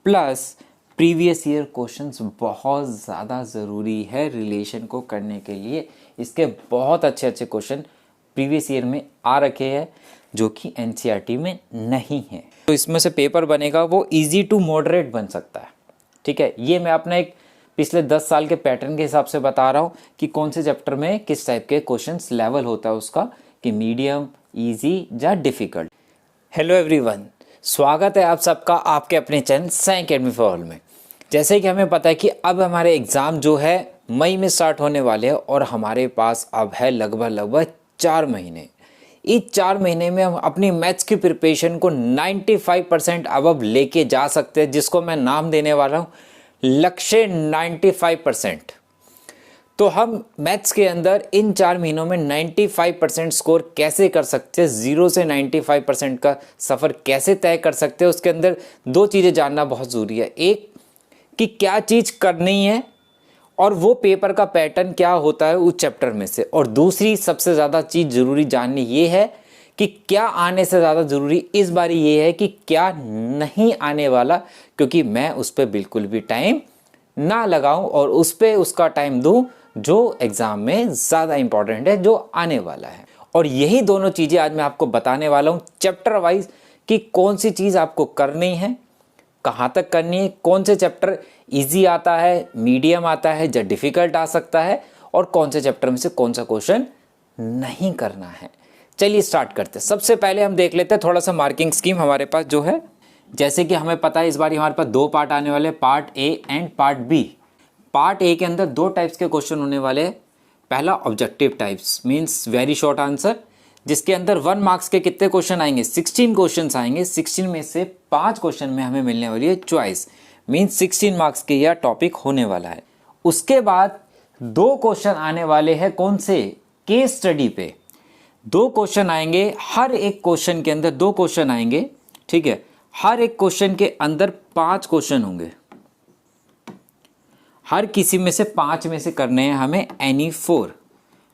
Plus previous year questions बहुत ज़्यादा ज़रूरी है रिलेशन को करने के लिए। इसके बहुत अच्छे अच्छे क्वेश्चन प्रीवियस ईयर में आ रखे हैं जो कि एनसीईआरटी में नहीं है। तो इसमें से पेपर बनेगा वो इजी टू मॉडरेट बन सकता है। ठीक है, ये मैं अपना एक पिछले 10 साल के पैटर्न के हिसाब से बता रहा हूँ कि कौन से चैप्टर में किस टाइप के क्वेश्चंस लेवल होता है उसका, कि मीडियम, इजी या डिफ़िकल्ट। हेलो एवरीवन, स्वागत है आप सबका आपके अपने channel Sai academy for all में। जैसे कि हमें पता है कि अब हमारे एग्ज़ाम जो है मई में स्टार्ट होने वाले हैं और हमारे पास अब है लगभग 4 महीने। इस 4 महीने में हम अपनी मैथ्स की प्रिपरेशन को 95% अब लेके जा सकते हैं, जिसको मैं नाम देने वाला हूँ लक्ष्य 95%। तो हम मैथ्स के अंदर इन 4 महीनों में 95% स्कोर कैसे कर सकते हैं, 0 से 95% का सफ़र कैसे तय कर सकते हैं, उसके अंदर 2 चीज़ें जानना बहुत ज़रूरी है। एक कि क्या चीज़ करनी है और वो पेपर का पैटर्न क्या होता है उस चैप्टर में से, और दूसरी सबसे ज़्यादा चीज़ ज़रूरी जाननी ये है कि क्या आने से ज़्यादा ज़रूरी इस बार ये है कि क्या नहीं आने वाला, क्योंकि मैं उस पर बिल्कुल भी टाइम ना लगाऊं और उस पर उसका टाइम दूं जो एग्ज़ाम में ज़्यादा इंपॉर्टेंट है, जो आने वाला है। और यही दोनों चीज़ें आज मैं आपको बताने वाला हूँ चैप्टर वाइज कि कौन सी चीज़ आपको करनी है, कहाँ तक करनी है, कौन से चैप्टर इजी आता है, मीडियम आता है या डिफ़िकल्ट आ सकता है, और कौन से चैप्टर में से कौन सा क्वेश्चन नहीं करना है। चलिए स्टार्ट करते हैं। सबसे पहले हम देख लेते हैं थोड़ा सा मार्किंग स्कीम हमारे पास जो है। जैसे कि हमें पता है इस बार हमारे पास 2 पार्ट आने वाले, part A and part B. Part A के अंदर 2 टाइप्स के क्वेश्चन होने वाले हैं। पहला objective types means very short answer, जिसके अंदर 1 मार्क्स के कितने क्वेश्चन आएंगे, 16 क्वेश्चन आएंगे। 16 में से 5 क्वेश्चन में हमें मिलने वाली है चॉइस, मीन्स 16 मार्क्स के यह टॉपिक होने वाला है। उसके बाद 2 क्वेश्चन आने वाले हैं कौन से, केस स्टडी पे। 2 क्वेश्चन आएंगे, हर एक क्वेश्चन के अंदर 2 क्वेश्चन आएंगे। ठीक है, हर एक क्वेश्चन के अंदर 5 क्वेश्चन होंगे। हर किसी में से 5 में से करने हैं हमें एनी 4,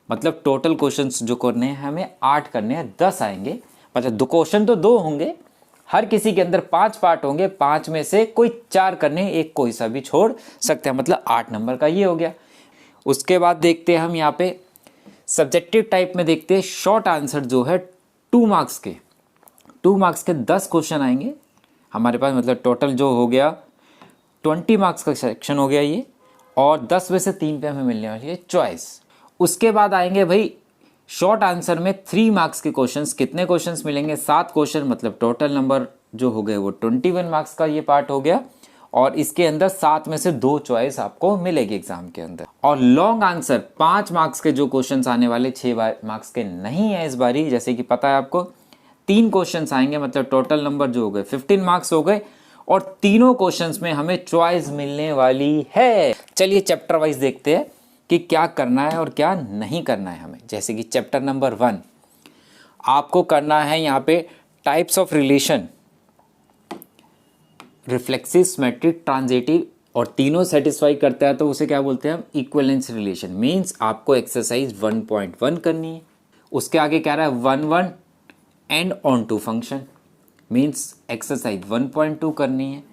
मतलब टोटल क्वेश्चंस जो करने हैं हमें 8 करने हैं, 10 आएंगे। मतलब 2 क्वेश्चन तो 2 होंगे, हर किसी के अंदर 5 पार्ट होंगे, 5 में से कोई 4 करने, एक कोई सा भी छोड़ सकते हैं, मतलब 8 नंबर का ये हो गया। उसके बाद देखते हैं हम यहाँ पे सब्जेक्टिव टाइप में देखते हैं शॉर्ट आंसर जो है 2 मार्क्स के। 2 मार्क्स के 10 क्वेश्चन आएंगे हमारे पास, मतलब टोटल जो हो गया 20 मार्क्स का सेक्शन हो गया ये, और 10 में से 3 पे हमें मिलने वाली है चॉइस। उसके बाद आएंगे भाई शॉर्ट आंसर में 3 मार्क्स के क्वेश्चंस। कितने क्वेश्चंस मिलेंगे, 7 क्वेश्चन, मतलब टोटल नंबर जो हो गए वो 21 मार्क्स का ये पार्ट हो गया, और इसके अंदर 7 में से 2 चॉइस आपको मिलेगी एग्जाम के अंदर। और लॉन्ग आंसर 5 मार्क्स के जो क्वेश्चंस आने वाले, 6 मार्क्स के नहीं है इस बारी, जैसे कि पता है आपको 3 क्वेश्चंस आएंगे, मतलब टोटल नंबर जो हो गए 15 मार्क्स हो गए, और तीनों क्वेश्चंस में हमें चॉइस मिलने वाली है। चलिए चैप्टर वाइज देखते हैं कि क्या करना है और क्या नहीं करना है हमें। जैसे कि चैप्टर नंबर 1 आपको करना है यहाँ पे types of relation, reflexive, symmetric, transitive, और तीनों सेटिस्फाई करता है तो उसे क्या बोलते हैं हम, इक्विवेलेंस रिलेशन। मीन्स आपको एक्सरसाइज 1.1 करनी है। उसके आगे कह रहा है 1 and onto function, means exercise 1.2 करनी है।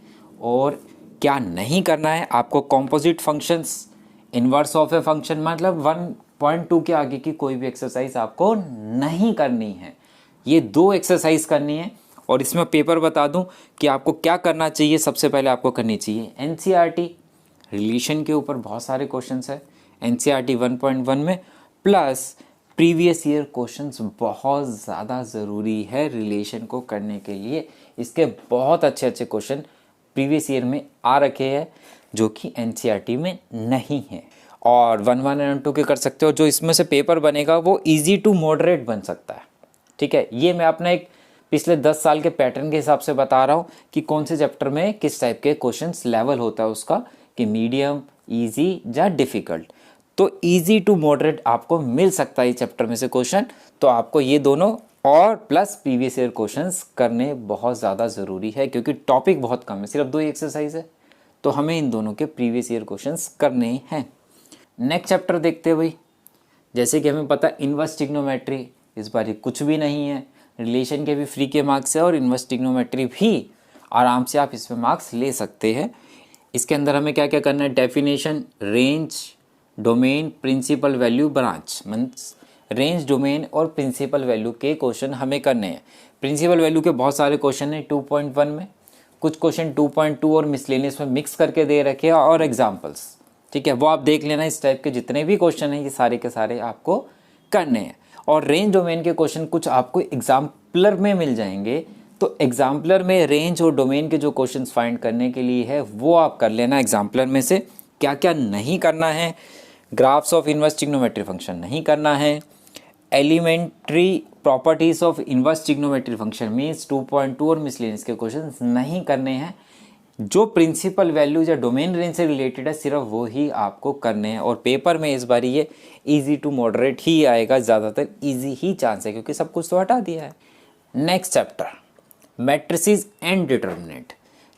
और क्या नहीं करना है, आपको composite functions, inverse of a function, मतलब 1.2 के आगे की कोई भी एक्सरसाइज आपको नहीं करनी है। ये 2 एक्सरसाइज करनी है। और इसमें पेपर बता दूं कि आपको क्या करना चाहिए। सबसे पहले आपको करनी चाहिए एनसीईआरटी रिलेशन के ऊपर, बहुत सारे क्वेश्चंस है एनसीईआरटी 1.1 में, प्लस प्रीवियस ईयर क्वेश्चंस बहुत ज़्यादा ज़रूरी है रिलेशन को करने के लिए। इसके बहुत अच्छे अच्छे क्वेश्चन प्रीवियस ईयर में आ रखे हैं जो कि एनसीईआरटी में नहीं है। और 1 एंड 2 के कर सकते हो। जो इसमें से पेपर बनेगा वो इजी टू मॉडरेट बन सकता है। ठीक है, ये मैं अपना एक पिछले 10 साल के पैटर्न के हिसाब से बता रहा हूँ कि कौन से चैप्टर में किस टाइप के क्वेश्चंस लेवल होता है उसका, कि मीडियम, इजी या डिफ़िकल्ट। तो इजी टू मॉडरेट आपको मिल सकता है इस चैप्टर में से क्वेश्चन। तो आपको ये दोनों और प्लस प्रीवियस ईयर क्वेश्चंस करने बहुत ज़्यादा ज़रूरी है, क्योंकि टॉपिक बहुत कम है, सिर्फ 2 एक्सरसाइज है, तो हमें इन दोनों के प्रीवियस ईयर क्वेश्चंस करने हैं। नेक्स्ट चैप्टर देखते हैं भाई। जैसे कि हमें पता है इन्वर्स ट्रिग्नोमेट्री इस बार कुछ भी नहीं है, रिलेशन के भी फ्री के मार्क्स है और इन्वर्स ट्रिग्नोमेट्री भी आराम से आप इसमें मार्क्स ले सकते हैं। इसके अंदर हमें क्या क्या करना है, definition, range, domain, principal value, branch, means range, domain और प्रिंसिपल वैल्यू के क्वेश्चन हमें करने हैं। प्रिंसिपल वैल्यू के बहुत सारे क्वेश्चन हैं 2.1 में, कुछ क्वेश्चन 2.2 और मिसलेनियस में मिक्स करके दे रखे हैं और एग्जाम्पल्स, ठीक है, वो आप देख लेना। इस टाइप के जितने भी क्वेश्चन हैं ये सारे के सारे आपको करने हैं। और रेंज डोमेन के क्वेश्चन कुछ आपको एग्जाम्पलर में मिल जाएंगे, तो एग्जाम्पलर में रेंज और डोमेन के जो क्वेश्चंस फाइंड करने के लिए है वो आप कर लेना एग्जाम्पलर में से। क्या क्या नहीं करना है, graphs of inverse trigonometry function नहीं करना है, elementary properties of inverse trigonometry function means 2.2 और मिसलेनियस के क्वेश्चंस नहीं करने हैं। जो प्रिंसिपल वैल्यूज या डोमेन रेंज से रिलेटेड है सिर्फ वो ही आपको करने हैं। और पेपर में इस बार ये इजी टू मॉडरेट ही आएगा, ज़्यादातर इजी ही चांस है क्योंकि सब कुछ तो हटा दिया है। Next chapter, matrices and determinant.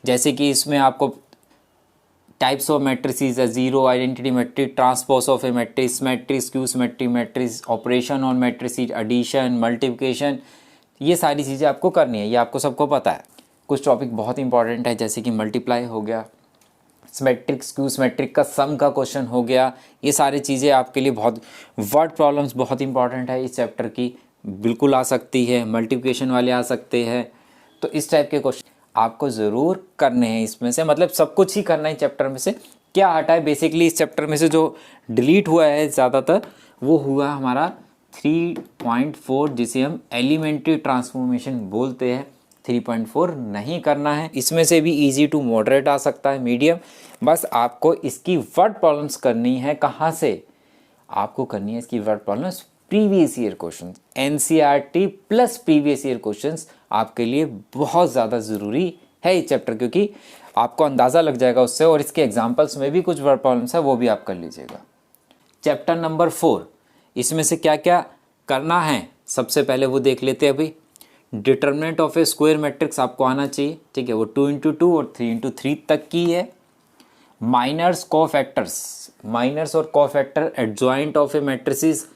जैसे कि इसमें आपको टाइप्स ऑफ मैट्रिसेस है, zero, identity matrix, transpose of a matrix, matrix, skew symmetry matrix, operation on matrices, addition, multiplication, ये सारी चीज़ें आपको करनी है, ये आपको सबको पता है। कुछ टॉपिक बहुत इंपॉर्टेंट है जैसे कि मल्टीप्लाई हो गया, सिमेट्रिक्स, क्यू सिमेट्रिक का सम का क्वेश्चन हो गया, ये सारी चीज़ें आपके लिए बहुत, वर्ड प्रॉब्लम्स बहुत इंपॉर्टेंट है इस चैप्टर की, बिल्कुल आ सकती है, मल्टीप्लिकेशन वाले आ सकते हैं। तो इस टाइप के क्वेश्चन आपको ज़रूर करने हैं इसमें से, मतलब सब कुछ ही करना है चैप्टर में से। क्या हटा है बेसिकली इस चैप्टर में से जो डिलीट हुआ है ज़्यादातर, वो हुआ हमारा 3.4 जिसे हम एलिमेंट्री ट्रांसफॉर्मेशन बोलते हैं। 3.4 नहीं करना है। इसमें से भी इजी टू मॉडरेट आ सकता है, मीडियम। बस आपको इसकी वर्ड प्रॉब्लम्स करनी है। कहाँ से आपको करनी है इसकी word problems? Previous year question, NCERT plus previous year questions आपके लिए बहुत ज़्यादा ज़रूरी है इस चैप्टर, क्योंकि आपको अंदाज़ा लग जाएगा उससे। और इसके एग्जाम्पल्स में भी कुछ वर्ड प्रॉब्लम्स है, वो भी आप कर लीजिएगा। चैप्टर नंबर 4, इसमें से क्या क्या करना है सबसे पहले वो देख लेते हैं। अभी determinant of A square matrix आपको आना चाहिए, ठीक है, वो 2x2 और 3x3 तक की है। माइनर्स कोफैक्टर्स, माइनर्स और cofactor adjoint of A matrices,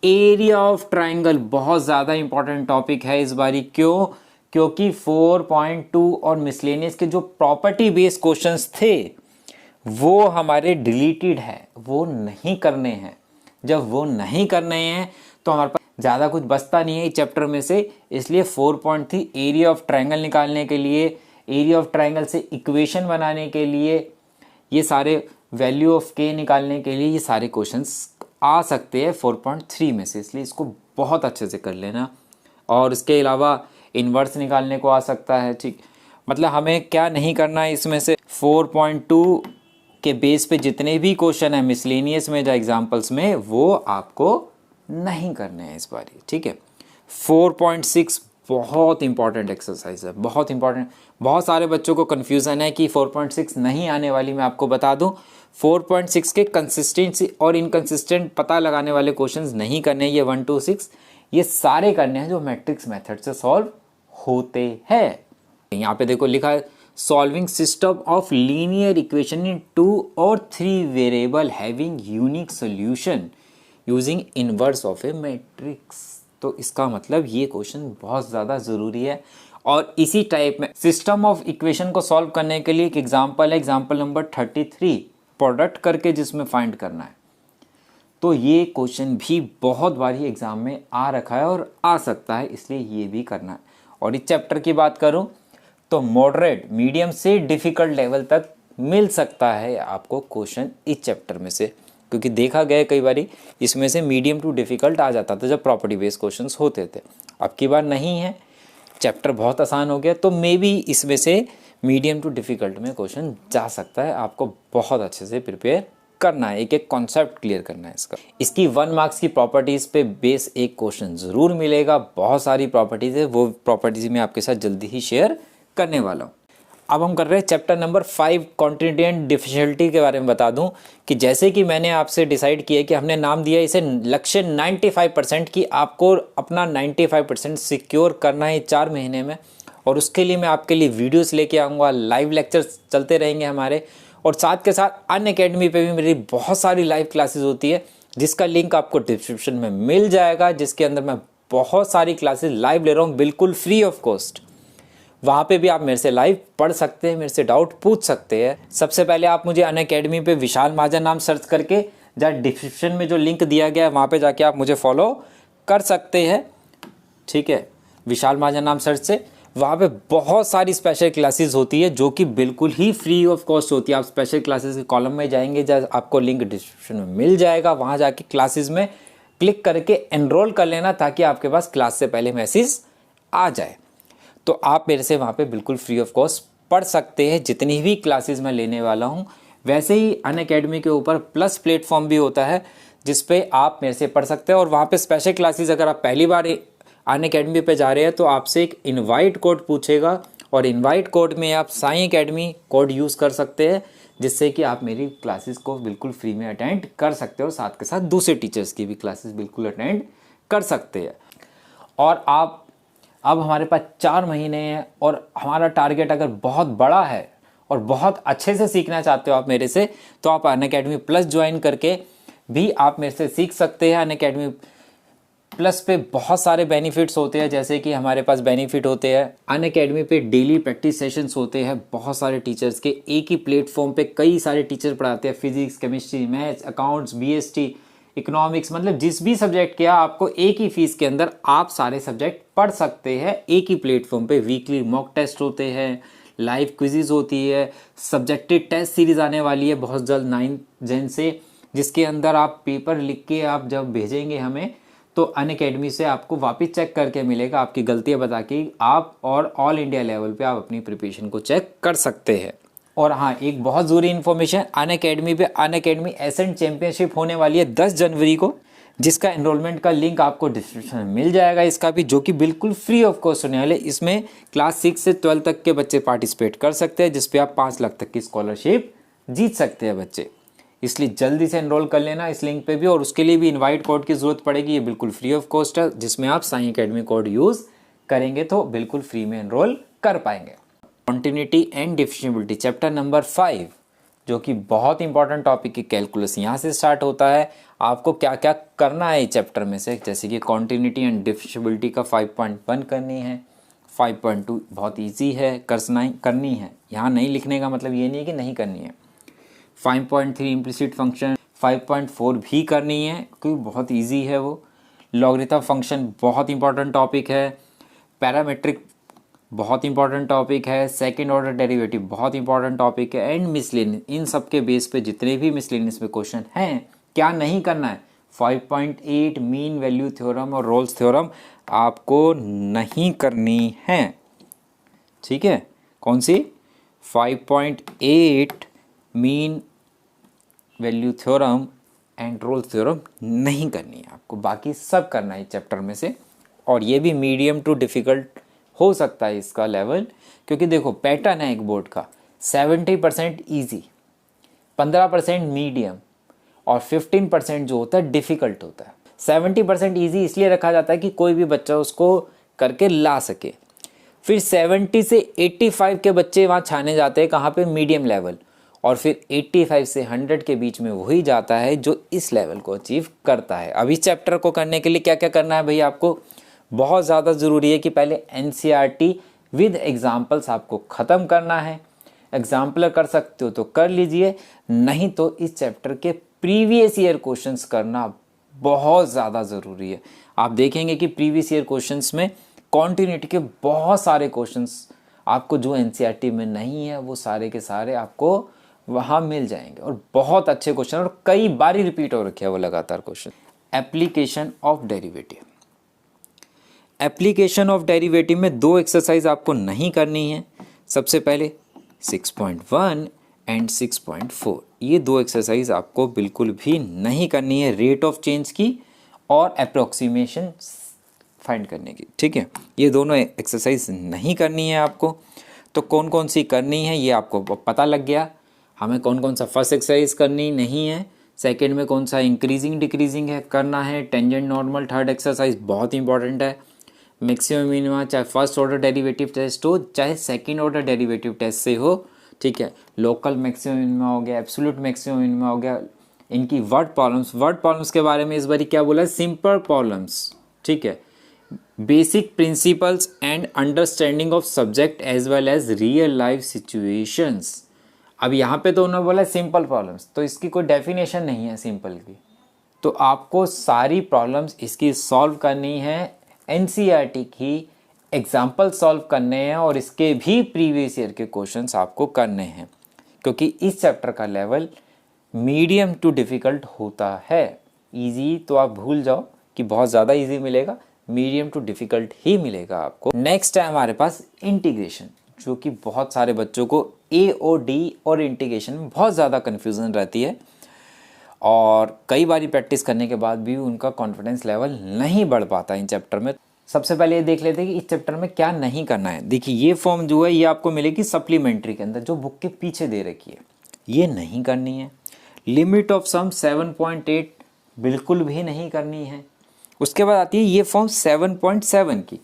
area of triangle बहुत ज़्यादा इंपॉर्टेंट टॉपिक है इस बारी। क्यों? क्योंकि 4.2 और मिसलेनियस के जो प्रॉपर्टी बेस्ड क्वेश्चंस थे वो हमारे डिलीटेड है, वो नहीं करने हैं। जब वो नहीं करने हैं तो हमारे पास ज़्यादा कुछ बचता नहीं है इस चैप्टर में से। इसलिए 4.3 एरिया ऑफ ट्राइंगल निकालने के लिए, एरिया ऑफ ट्राइंगल से इक्वेशन बनाने के लिए, ये सारे वैल्यू ऑफ के निकालने के लिए ये सारे क्वेश्चंस आ सकते हैं 4.3 में से, इसलिए इसको बहुत अच्छे से कर लेना। और इसके अलावा इन्वर्स निकालने को आ सकता है, ठीक। मतलब हमें क्या नहीं करना है इसमें से, 4.2 के बेस पे जितने भी क्वेश्चन है मिसलेनियस में या एग्जाम्पल्स में वो आपको नहीं करने हैं इस बारी, ठीक है। 4.6 बहुत इंपॉर्टेंट एक्सरसाइज है, बहुत इंपॉर्टेंट। बहुत सारे बच्चों को कन्फ्यूज़न है कि 4.6 नहीं आने वाली। मैं आपको बता दूं 4.6 के कंसिस्टेंसी और इनकंसिस्टेंट पता लगाने वाले क्वेश्चंस नहीं करने, ये 1 to 6 ये सारे करने हैं जो मैट्रिक्स मेथड से सॉल्व होते हैं। यहाँ पे देखो लिखा है solving system of linear equation in 2 और 3 variable having unique solution using inverse of a matrix. तो इसका मतलब ये क्वेश्चन बहुत ज़्यादा ज़रूरी है। और इसी टाइप में सिस्टम ऑफ इक्वेशन को सॉल्व करने के लिए एक एग्जांपल है, एग्जांपल नंबर 33, प्रोडक्ट करके जिसमें फाइंड करना है। तो ये क्वेश्चन भी बहुत बार ही एग्जाम में आ रखा है और आ सकता है, इसलिए ये भी करना है। और इस चैप्टर की बात करूं तो मॉडरेट, मीडियम से डिफ़िकल्ट लेवल तक मिल सकता है आपको क्वेश्चन इस चैप्टर में से, क्योंकि देखा गया कई बार इसमें से मीडियम टू डिफ़िकल्ट आ जाता था जब प्रॉपर्टी बेस्ड क्वेश्चंस होते थे। अब की बार नहीं है, चैप्टर बहुत आसान हो गया, तो मे बी इसमें से मीडियम टू डिफ़िकल्ट में क्वेश्चन जा सकता है। आपको बहुत अच्छे से प्रिपेयर करना है, एक एक कॉन्सेप्ट क्लियर करना है इसका। इसकी 1 मार्क्स की प्रॉपर्टीज़ पे बेस एक क्वेश्चन ज़रूर मिलेगा। बहुत सारी प्रॉपर्टीज़ है, वो प्रॉपर्टीज़ मैं आपके साथ जल्दी ही शेयर करने वाला हूँ। अब हम कर रहे हैं चैप्टर नंबर 5 कॉन्टिनेंट डिफिकल्टी के बारे में। बता दूं कि जैसे कि मैंने आपसे डिसाइड किया कि हमने नाम दिया इसे लक्ष्य 95% की, आपको अपना 95% सिक्योर करना है 4 महीने में। और उसके लिए मैं आपके लिए वीडियोस लेके आऊँगा, लाइव लेक्चर्स चलते रहेंगे हमारे, और साथ के साथ अनअकैडमी पे भी मेरी बहुत सारी लाइव क्लासेस होती है जिसका लिंक आपको डिस्क्रिप्शन में मिल जाएगा, जिसके अंदर मैं बहुत सारी क्लासेस लाइव ले रहा हूँ बिल्कुल फ्री ऑफ कॉस्ट। वहाँ पे भी आप मेरे से लाइव पढ़ सकते हैं, मेरे से डाउट पूछ सकते हैं। सबसे पहले आप मुझे अनअकैडमी पे विशाल महाजन नाम सर्च करके, जहाँ डिस्क्रिप्शन में जो लिंक दिया गया है वहाँ पे जाके आप मुझे फॉलो कर सकते हैं, ठीक है। विशाल महाजन नाम सर्च से वहाँ पे बहुत सारी स्पेशल क्लासेस होती है जो कि बिल्कुल ही फ्री ऑफ कॉस्ट होती है। आप स्पेशल क्लासेस के कॉलम में जाएंगे, जहाँ आपको लिंक डिस्क्रिप्शन में मिल जाएगा, वहाँ जाके क्लासेस में क्लिक करके एनरोल कर लेना, ताकि आपके पास क्लास से पहले मैसेज आ जाए। तो आप मेरे से वहाँ पे बिल्कुल फ्री ऑफ कॉस्ट पढ़ सकते हैं जितनी भी क्लासेस मैं लेने वाला हूँ। वैसे ही अनअकैडमी के ऊपर प्लस प्लेटफॉर्म भी होता है जिस पे आप मेरे से पढ़ सकते हैं, और वहाँ पे स्पेशल क्लासेस अगर आप पहली बार अनअकैडमी पे जा रहे हैं तो आपसे एक इनवाइट कोड पूछेगा, और इनवाइट कोड में आप साईं अकेडमी कोड यूज़ कर सकते हैं, जिससे कि आप मेरी क्लासेस को बिल्कुल फ्री में अटेंड कर सकते हो, साथ के साथ दूसरे टीचर्स की भी क्लासेस बिल्कुल अटेंड कर सकते हैं। और आप अब हमारे पास 4 महीने हैं, और हमारा टारगेट अगर बहुत बड़ा है और बहुत अच्छे से सीखना चाहते हो आप मेरे से, तो आप अनअकैडमी प्लस ज्वाइन करके भी आप मेरे से सीख सकते हैं। अनअकैडमी प्लस पे बहुत सारे बेनिफिट्स होते हैं, जैसे कि हमारे पास बेनिफिट होते हैं अनअकैडमी पे डेली प्रैक्टिस सेशंस होते हैं बहुत सारे टीचर्स के, एक ही प्लेटफॉर्म पे कई सारे टीचर पढ़ाते हैं, physics, chemistry, maths, accounts, BST, economics, मतलब जिस भी सब्जेक्ट के आपको एक ही फीस के अंदर आप सारे सब्जेक्ट पढ़ सकते हैं एक ही प्लेटफॉर्म पे। वीकली मॉक टेस्ट होते हैं, लाइव क्विजेज होती है, सब्जेक्टिव टेस्ट सीरीज आने वाली है बहुत जल्द 9 जन से, जिसके अंदर आप पेपर लिख के आप जब भेजेंगे हमें, तो अनअकैडमी से आपको वापस चेक करके मिलेगा, आपकी गलतियां बता के आप और ऑल इंडिया लेवल पे आप अपनी प्रिपरेशन को चेक कर सकते हैं। और हाँ, एक बहुत ज़रूरी इन्फॉर्मेशन, अनअकैडमी पे अनअकैडमी एसेंट चैंपियनशिप होने वाली है 10 जनवरी को, जिसका एनरोलमेंट का लिंक आपको डिस्क्रिप्शन में मिल जाएगा इसका भी, जो कि बिल्कुल फ्री ऑफ कॉस्ट होने वाले। इसमें क्लास 6 से 12 तक के बच्चे पार्टिसिपेट कर सकते हैं, जिसपे आप 5 लाख तक की स्कॉलरशिप जीत सकते हैं बच्चे। इसलिए जल्दी से एनरोल कर लेना इस लिंक पे भी, और उसके लिए भी इनवाइट कोड की ज़रूरत पड़ेगी। ये बिल्कुल फ्री ऑफ कॉस्ट है, जिसमें आप साईं अकेडमी कोड यूज़ करेंगे तो बिल्कुल फ्री में एनरोल कर पाएंगे। कॉन्टिन्यूटी एंड डिफिशिएबिलिटी चैप्टर नंबर 5, जो कि बहुत इंपॉर्टेंट टॉपिक की कैलकुलस यहाँ से स्टार्ट होता है। आपको क्या क्या करना है इस चैप्टर में से, जैसे कि कॉन्टिन्यूटी एंड डिफिशिएबिलिटी का 5.1 करनी है, 5.2 बहुत ईजी है करनी है, यहाँ नहीं लिखने का मतलब ये नहीं है कि नहीं करनी है। 5.3 इम्प्लिसिट फंक्शन 5.4 भी करनी है क्योंकि बहुत इजी है वो। लॉगरिथम फंक्शन बहुत इंपॉर्टेंट टॉपिक है। पैरामेट्रिक बहुत इंपॉर्टेंट टॉपिक है। सेकंड ऑर्डर डेरिवेटिव बहुत इंपॉर्टेंट टॉपिक है। एंड मिसलेनियस, इन सब के बेस पे जितने भी मिसलेनियस में क्वेश्चन हैं, क्या नहीं करना है, 5.8 मीन वैल्यू थ्योरम और रोल्स थ्योरम आपको नहीं करनी है, ठीक है। कौन सी? 5.8 mean value theorem and Rolle's theorem नहीं करनी है आपको, बाकी सब करना है चैप्टर में से। और ये भी मीडियम टू डिफ़िकल्ट हो सकता है इसका लेवल, क्योंकि देखो पैटर्न है एक बोर्ड का, 70% ईजी, 15% मीडियम और 15% जो होता है डिफ़िकल्ट होता है। 70% ईजी इसलिए रखा जाता है कि कोई भी बच्चा उसको करके ला सके। फिर 70 से 85 के बच्चे वहाँ छाने जाते हैं, कहाँ पे? Medium level. और फिर 85 से 100 के बीच में वही जाता है जो इस लेवल को अचीव करता है। अब इस चैप्टर को करने के लिए क्या क्या करना है भाई, आपको बहुत ज़्यादा ज़रूरी है कि पहले एनसीईआरटी विद एग्जाम्पल्स आपको ख़त्म करना है। एग्जाम्पलर कर सकते हो तो कर लीजिए, नहीं तो इस चैप्टर के प्रीवियस ईयर क्वेश्चंस करना बहुत ज़्यादा ज़रूरी है। आप देखेंगे कि प्रीवियस ईयर क्वेश्चंस में कॉन्टिन्यूटी के बहुत सारे क्वेश्चंस आपको जो एनसीईआरटी में नहीं है वो सारे के सारे आपको वहाँ मिल जाएंगे, और बहुत अच्छे क्वेश्चन, और कई बारी रिपीट हो रखे हैं वो लगातार question. Application of derivative, application of derivative में 2 एक्सरसाइज आपको नहीं करनी है। सबसे पहले 6.1 एंड 6.4, ये 2 एक्सरसाइज आपको बिल्कुल भी नहीं करनी है, रेट ऑफ चेंज की और अप्रोक्सीमेशन फाइंड करने की, ठीक है। ये दोनों एक्सरसाइज नहीं करनी है आपको। तो कौन कौन सी करनी है ये आपको पता लग गया। हमें कौन कौन सा फर्स्ट एक्सरसाइज करनी नहीं है, सेकंड में कौन सा इंक्रीजिंग डिक्रीजिंग है करना है, टेंजेंट नॉर्मल, थर्ड एक्सरसाइज बहुत इंपॉर्टेंट है, मैक्सिमम मिनिमम, चाहे फर्स्ट ऑर्डर डेरिवेटिव टेस्ट हो चाहे सेकंड ऑर्डर डेरिवेटिव टेस्ट से हो, ठीक है। लोकल मैक्सिमम मिनिमम हो गया, एब्सोल्यूट मैक्सिमम मिनिमम हो गया, इनकी वर्ड प्रॉब्लम्स के बारे में इस बार क्या बोला है, सिंपल प्रॉब्लम्स, ठीक है। Basic principles and understanding of subject as well as real life situations. अब यहाँ पे तो उन्होंने बोला सिंपल प्रॉब्लम्स, तो इसकी कोई डेफिनेशन नहीं है सिंपल की, तो आपको सारी प्रॉब्लम्स इसकी सॉल्व करनी है, एनसीईआरटी की एग्जाम्पल सॉल्व करने हैं और इसके भी प्रीवियस ईयर के क्वेश्चंस आपको करने हैं, क्योंकि इस चैप्टर का लेवल मीडियम टू डिफ़िकल्ट होता है। इजी तो आप भूल जाओ कि बहुत ज़्यादा इजी मिलेगा, मीडियम टू डिफ़िकल्ट ही मिलेगा आपको। नेक्स्ट है हमारे पास इंटीग्रेशन, जो कि बहुत सारे बच्चों को AOD और इंटीग्रेशन में बहुत ज़्यादा कन्फ्यूज़न रहती है और कई बारी प्रैक्टिस करने के बाद भी उनका कॉन्फिडेंस लेवल नहीं बढ़ पाता इन चैप्टर में। सबसे पहले ये देख लेते हैं कि इस चैप्टर में क्या नहीं करना है। देखिए ये फॉर्म जो है ये आपको मिलेगी सप्लीमेंट्री के अंदर, जो बुक के पीछे दे रखी है, ये नहीं करनी है। लिमिट ऑफ सम 7.8 बिल्कुल भी नहीं करनी है। उसके बाद आती है ये फॉर्म 7.7 की।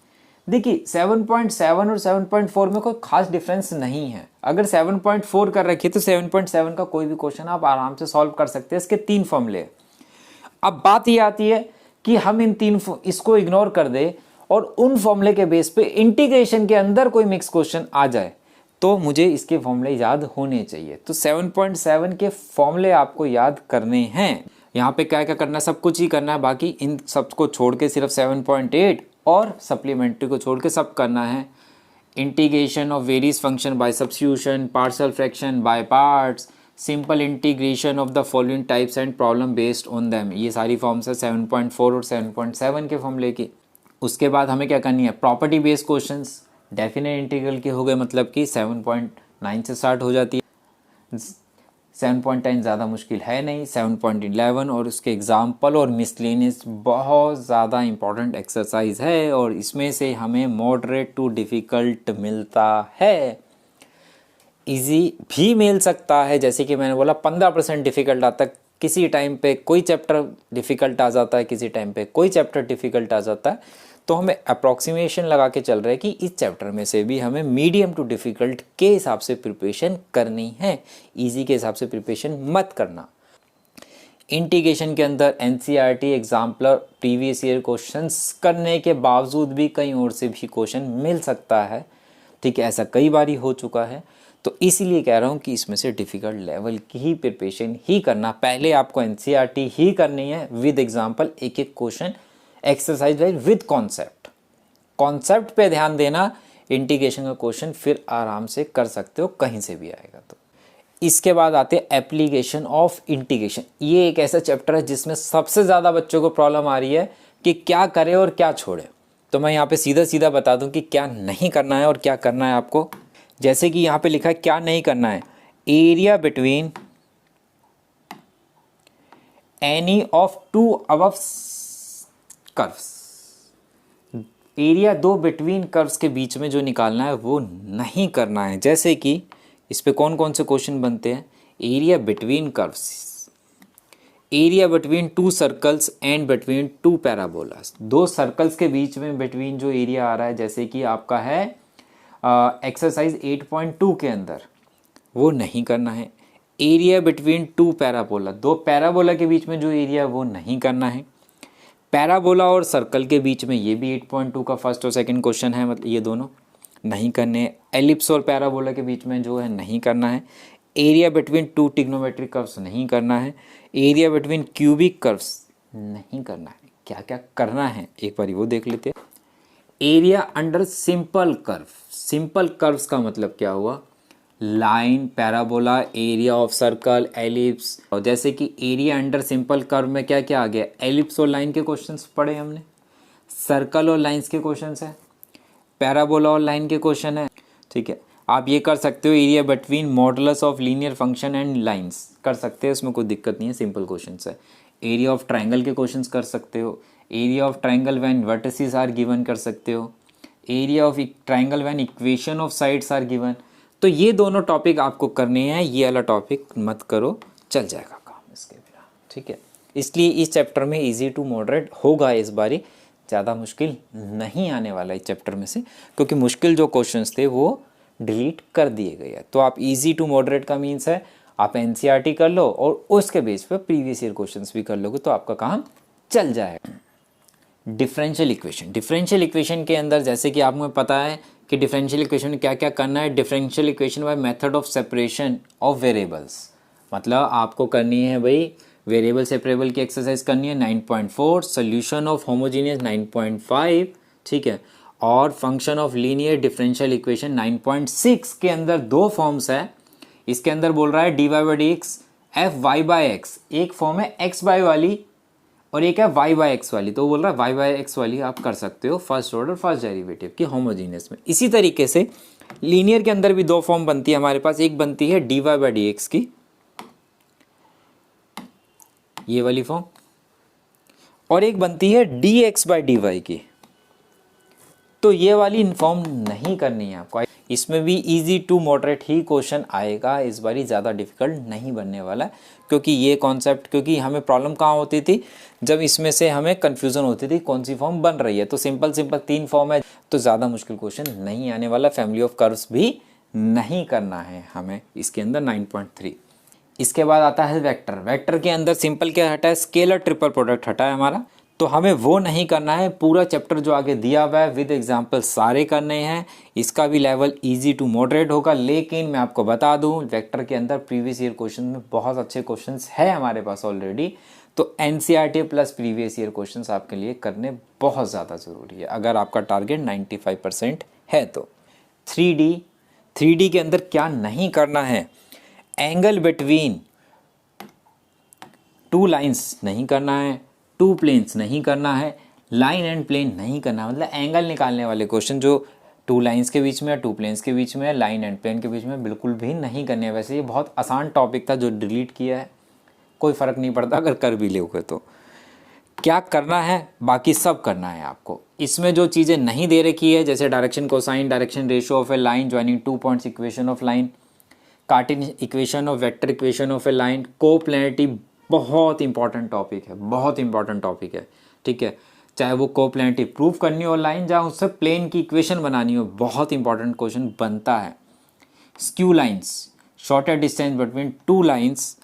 देखिए 7.7 और 7.4 में कोई खास डिफरेंस नहीं है। अगर 7.4 कर रखी है तो 7.7 का कोई भी क्वेश्चन आप आराम से सॉल्व कर सकते हैं। इसके 3 फॉर्मूले। अब बात ये आती है कि हम इन 3 इसको इग्नोर कर दे और उन फॉर्मूले के बेस पे इंटीग्रेशन के अंदर कोई मिक्स क्वेश्चन आ जाए, तो मुझे इसके फॉर्मूले याद होने चाहिए। तो 7.7 के फॉर्मूले आपको याद करने हैं। यहाँ पे क्या क्या करना है, सब कुछ ही करना है, बाकी इन सबको छोड़ के सिर्फ 7.8 और सप्लीमेंट्री को छोड़ के सब करना है। Integration of various function by substitution, partial fraction by parts, simple integration of the following types and problem based on them, ये सारी फॉर्म्स है 7.4 और 7.7 के फॉर्मूले की। उसके बाद हमें क्या करनी है, property based questions definite integral के हो गए, मतलब कि 7.9 से स्टार्ट हो जाती है। 7.10 ज़्यादा मुश्किल है नहीं, 7.11 और उसके एग्जाम्पल और मिसलेनियस बहुत ज़्यादा इंपॉर्टेंट एक्सरसाइज है और इसमें से हमें मॉडरेट टू डिफ़िकल्ट मिलता है। इजी भी मिल सकता है, जैसे कि मैंने बोला 15% डिफ़िकल्ट आता है, किसी टाइम पे कोई चैप्टर डिफ़िकल्ट आ जाता है, किसी टाइम पे कोई चैप्टर डिफ़िकल्ट आ जाता है। तो हमें अप्रॉक्सीमेशन लगा के चल रहे हैं कि इस चैप्टर में से भी हमें मीडियम टू डिफ़िकल्ट के हिसाब से प्रिपरेशन करनी है, इजी के हिसाब से प्रिपरेशन मत करना। इंटीग्रेशन के अंदर NCERT exemplar previous year questions करने के बावजूद भी कहीं और से भी क्वेश्चन मिल सकता है, ठीक है, ऐसा कई बारी हो चुका है। तो इसीलिए कह रहा हूँ कि इसमें से डिफ़िकल्ट लेवल की ही प्रिपरेशन ही करना। पहले आपको एनसीईआरटी ही करनी है विद एग्जाम्पल, एक एक question exercise wise with concept पे ध्यान देना। इंटीग्रेशन का क्वेश्चन फिर आराम से कर सकते हो, कहीं से भी आएगा। तो इसके बाद आते हैं एप्लीकेशन ऑफ इंटीग्रेशन। ये एक ऐसा चैप्टर है जिसमें सबसे ज़्यादा बच्चों को प्रॉब्लम आ रही है कि क्या करें और क्या छोड़े। तो मैं यहाँ पे सीधा सीधा बता दूँ कि क्या नहीं करना है और क्या करना है आपको। जैसे कि यहाँ पे लिखा है क्या नहीं करना है, area between any of 2 above curves. Area 2 between curves के बीच में जो निकालना है वो नहीं करना है। जैसे कि इस पे कौन कौन से क्वेश्चन बनते हैं, area between curves, area between 2 circles and between 2 parabolas. 2 circles के बीच में बिटवीन जो एरिया आ रहा है, जैसे कि आपका है एक्सरसाइज 8.2 के अंदर, वो नहीं करना है। एरिया बिटवीन 2 पैराबोला, 2 पैराबोला के बीच में जो एरिया वो नहीं करना है। पैराबोला और सर्कल के बीच में ये भी 8.2 का फर्स्ट और सेकंड क्वेश्चन है, मतलब ये दोनों नहीं करने। एलिप्स और पैराबोला के बीच में जो है नहीं करना है। एरिया बिटवीन 2 ट्रिग्नोमेट्रिक कर्व्स नहीं करना है। एरिया बिटवीन क्यूबिक कर्व्स नहीं करना है। क्या क्या करना है एक बार वो देख लेते हैं। Area under simple curve, simple curves का मतलब क्या हुआ, line, parabola, area of circle, ellipse. और जैसे कि एरिया अंडर सिंपल कर्व में क्या क्या आ गया, एलिप्स और लाइन के क्वेश्चंस पढ़े हमने, सर्कल और लाइंस के क्वेश्चंस है, पैराबोला और लाइन के क्वेश्चन है, ठीक है। आप ये कर सकते हो, area between modulus of linear function and lines कर सकते हो, इसमें कोई दिक्कत नहीं है, सिंपल क्वेश्चंस है। एरिया ऑफ ट्राइंगल के क्वेश्चंस कर सकते हो, area of triangle when vertices are given कर सकते हो, area of triangle when equation of sides are given. तो ये दोनों टॉपिक आपको करने हैं, ये वाला टॉपिक मत करो, चल जाएगा काम इसके बिना, ठीक है। इसलिए इस चैप्टर में इजी टू मॉडरेट होगा इस बारी, ज़्यादा मुश्किल नहीं आने वाला इस चैप्टर में से, क्योंकि मुश्किल जो क्वेश्चंस थे वो डिलीट कर दिए गए हैं। तो आप इजी टू मॉडरेट का मीन्स है आप एनसीईआरटी कर लो और उसके बेस पर प्रीवियस ईयर क्वेश्चंस भी कर लोगे, तो आपका काम चल जाएगा। Differential equation. डिफरेंशियल इक्वेशन के अंदर जैसे कि आपको पता है कि डिफरेंशियल इक्वेशन में क्या क्या करना है। Differential equation by method of separation of variables, मतलब आपको करनी है भाई वेरिएबल सेपरेबल की एक्सरसाइज करनी है 9.4, सोल्यूशन ऑफ होमोजीनियस 9.5, ठीक है, और function of linear differential equation 9.6 के अंदर दो फॉर्म्स है। इसके अंदर बोल रहा है D Y by D x f y by x, एक फॉर्म है एक्स बाई वाली और एक है वाई बाई एक्स वाली। तो बोल रहा है वाई बाई एक्स वाली आप कर सकते हो फर्स्ट ऑर्डर फर्स्ट डेरिवेटिव की होमोजीनियस में। इसी तरीके से लीनियर के अंदर भी दो फॉर्म बनती है हमारे पास, एक बनती है D Y by D X की, ये वाली फॉर्म, और एक बनती है D X by D Y की। तो ये वाली इन्फॉर्म नहीं करनी है आपको। इसमें भी इजी टू मॉडरेट ही क्वेश्चन आएगा, इस बारी ज़्यादा डिफिकल्ट नहीं बनने वाला, क्योंकि ये कॉन्सेप्ट, क्योंकि हमें प्रॉब्लम कहाँ होती थी जब इसमें से हमें कन्फ्यूज़न होती थी कौन सी फॉर्म बन रही है। तो सिंपल सिंपल 3 फॉर्म है, तो ज़्यादा मुश्किल क्वेश्चन नहीं आने वाला। फैमिली ऑफ कर्व्स भी नहीं करना है हमें इसके अंदर 9.3। इसके बाद आता है वेक्टर। वेक्टर के अंदर सिंपल क्या हटा है, स्केलर ट्रिपल प्रोडक्ट हटा है हमारा, तो हमें वो नहीं करना है। पूरा चैप्टर जो आगे दिया हुआ है विद एग्जांपल सारे करने हैं। इसका भी लेवल इजी टू मॉडरेट होगा, लेकिन मैं आपको बता दूं वेक्टर के अंदर प्रीवियस ईयर क्वेश्चन में बहुत अच्छे क्वेश्चंस है हमारे पास ऑलरेडी। तो NCERT plus previous year questions आपके लिए करने बहुत ज़्यादा ज़रूरी है अगर आपका टारगेट 95% है तो। 3D के अंदर क्या नहीं करना है, एंगल बिटवीन 2 लाइन्स नहीं करना है, 2 प्लेन्स नहीं करना है, लाइन एंड प्लेन नहीं करना, मतलब एंगल निकालने वाले क्वेश्चन जो 2 लाइन्स के बीच में है, 2 प्लेन्स के बीच में है, लाइन एंड प्लेन के बीच में बिल्कुल भी नहीं करने हैं। वैसे ये बहुत आसान टॉपिक था जो डिलीट किया है, कोई फ़र्क नहीं पड़ता अगर कर भी लोगे तो। क्या करना है, बाकी सब करना है आपको। इसमें जो चीज़ें नहीं दे रखी है जैसे direction cosine, direction ratio of a line, joining 2 points equation of line, Cartesian equation of vector equation of a line, coplanarity बहुत इंपॉर्टेंट टॉपिक है, बहुत इंपॉर्टेंट टॉपिक है, ठीक है। चाहे वो कोप्लेनिटी प्रूव करनी हो लाइन, जहाँ उससे प्लेन की इक्वेशन बनानी हो, बहुत इंपॉर्टेंट क्वेश्चन बनता है। Skew lines, shorter distance between 2 lines,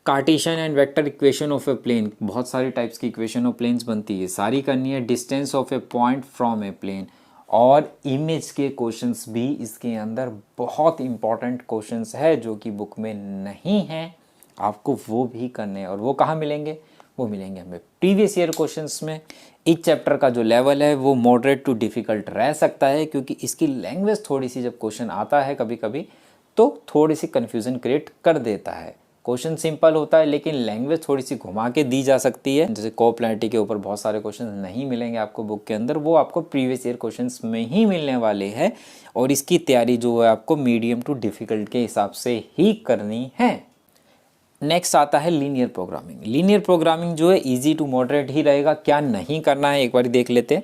Cartesian and vector equation of a plane, बहुत सारी टाइप्स की इक्वेशन ऑफ प्लेन्स बनती है, सारी करनी है। Distance of a point from a plane, और इमेज के क्वेश्चंस भी इसके अंदर बहुत इंपॉर्टेंट क्वेश्चंस है जो कि बुक में नहीं है, आपको वो भी करने हैं। और वो कहाँ मिलेंगे, वो मिलेंगे हमें प्रीवियस ईयर क्वेश्चंस में। इस चैप्टर का जो लेवल है वो मॉडरेट टू डिफ़िकल्ट रह सकता है, क्योंकि इसकी लैंग्वेज थोड़ी सी जब क्वेश्चन आता है कभी कभी तो थोड़ी सी कन्फ्यूज़न क्रिएट कर देता है। क्वेश्चन सिंपल होता है लेकिन लैंग्वेज थोड़ी सी घुमा के दी जा सकती है। जैसे कोप्लेनिटी के ऊपर बहुत सारे क्वेश्चन नहीं मिलेंगे आपको बुक के अंदर, वो आपको प्रीवियस ईयर क्वेश्चंस में ही मिलने वाले हैं। और इसकी तैयारी जो है आपको मीडियम टू डिफ़िकल्ट के हिसाब से ही करनी है। नेक्स्ट आता है लीनियर प्रोग्रामिंग। लीनियर प्रोग्रामिंग जो है इजी टू मॉडरेट ही रहेगा। क्या नहीं करना है एक बार देख लेते हैं।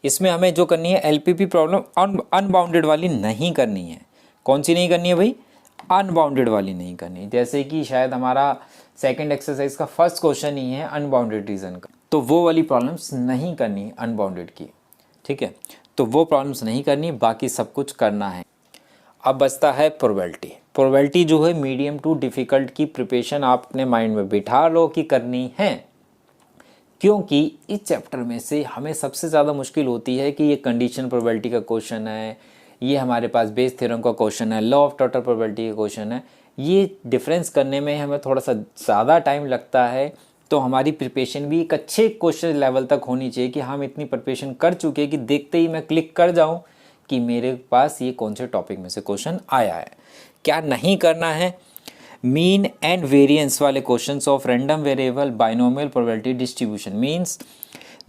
इसमें हमें जो करनी है एलपीपी प्रॉब्लम अनबाउंडेड वाली नहीं करनी है। कौन सी नहीं करनी है भाई, अनबाउंडेड वाली नहीं करनी। जैसे कि शायद हमारा सेकंड एक्सरसाइज का फर्स्ट क्वेश्चन ही है अनबाउंडेड रीजन का, तो वो वाली प्रॉब्लम्स नहीं करनी है अनबाउंडेड की, ठीक है। तो वो प्रॉब्लम्स नहीं करनी, बाकी सब कुछ करना है। अब बचता है प्रोबेबिलिटी। प्रोबेबिलिटी जो है मीडियम टू डिफ़िकल्ट की प्रिपरेशन आप अपने माइंड में बिठा लो कि करनी है, क्योंकि इस चैप्टर में से हमें सबसे ज़्यादा मुश्किल होती है कि ये कंडीशन प्रोबेबिलिटी का क्वेश्चन है, ये हमारे पास बेस थ्योरम का क्वेश्चन है, लॉ ऑफ टोटल प्रोबेबिलिटी का क्वेश्चन है। ये डिफरेंस करने में हमें थोड़ा सा ज़्यादा टाइम लगता है। तो हमारी प्रिपरेशन भी एक अच्छे क्वेश्चन लेवल तक होनी चाहिए कि हम इतनी प्रिपरेशन कर चुके हैं कि देखते ही मैं क्लिक कर जाऊं कि मेरे पास ये कौन से टॉपिक में से क्वेश्चन आया है। क्या नहीं करना है, मीन एंड वेरिएंस वाले questions of random variable binomial probability distribution. Means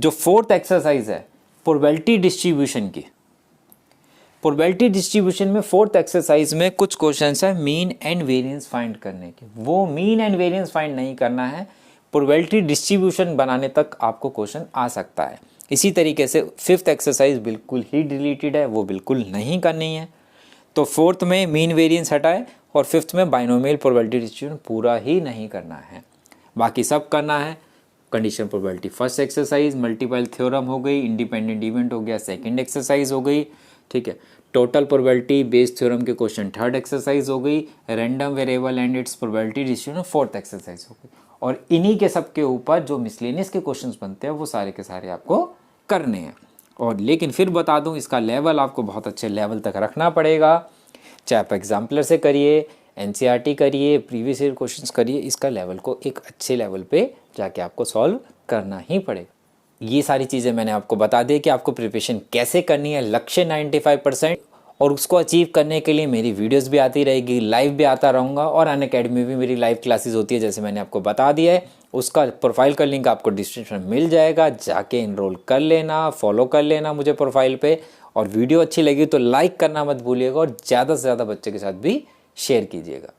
जो 4th एक्सरसाइज है प्रोबेबिलिटी डिस्ट्रीब्यूशन की, प्रोबेबिलिटी डिस्ट्रीब्यूशन में 4th एक्सरसाइज में कुछ क्वेश्चंस है मीन एंड वेरिएंस फाइंड करने के। वो मीन एंड वेरिएंस फाइंड नहीं करना है, प्रोबेबिलिटी डिस्ट्रीब्यूशन बनाने तक आपको क्वेश्चन आ सकता है। इसी तरीके से 5th एक्सरसाइज बिल्कुल ही डिलीटेड है, वो बिल्कुल नहीं करनी है। तो 4th में मीन वेरिएंस हटाए और 5th में बाइनोमियल प्रोबेबिलिटी डिस्ट्रीब्यूशन पूरा ही नहीं करना है, बाकी सब करना है। Condition probability first exercise, multiple theorem हो गई, इंडिपेंडेंट इवेंट हो गया सेकंड एक्सरसाइज हो गई, ठीक है। टोटल प्रोबेबिलिटी बेस थ्योरम के क्वेश्चन 3rd एक्सरसाइज हो गई। Random variable and it's probability distribution 4th exercise हो गई। और इन्हीं के सब के ऊपर जो मिसलेनियस के क्वेश्चंस बनते हैं वो सारे के सारे आपको करने हैं। और लेकिन फिर बता दूं, इसका लेवल आपको बहुत अच्छे लेवल तक रखना पड़ेगा। चाहे आप एग्जाम्पलर से करिए, एनसीईआरटी करिए, प्रीवियस ईयर क्वेश्चंस करिए, इसका लेवल को एक अच्छे लेवल पे जाके आपको सॉल्व करना ही पड़ेगा। ये सारी चीज़ें मैंने आपको बता दी कि आपको प्रिपरेशन कैसे करनी है। लक्ष्य 95%, और उसको अचीव करने के लिए मेरी वीडियोस भी आती रहेगी, लाइव भी आता रहूँगा, और अनअकैडमी में भी मेरी लाइव क्लासेस होती है जैसे मैंने आपको बता दिया है। उसका प्रोफाइल का लिंक आपको डिस्क्रिप्शन में मिल जाएगा, जाके इनरोल कर लेना, फॉलो कर लेना मुझे प्रोफाइल पे। और वीडियो अच्छी लगी तो लाइक करना मत भूलिएगा, और ज़्यादा से ज़्यादा बच्चे के साथ भी शेयर कीजिएगा।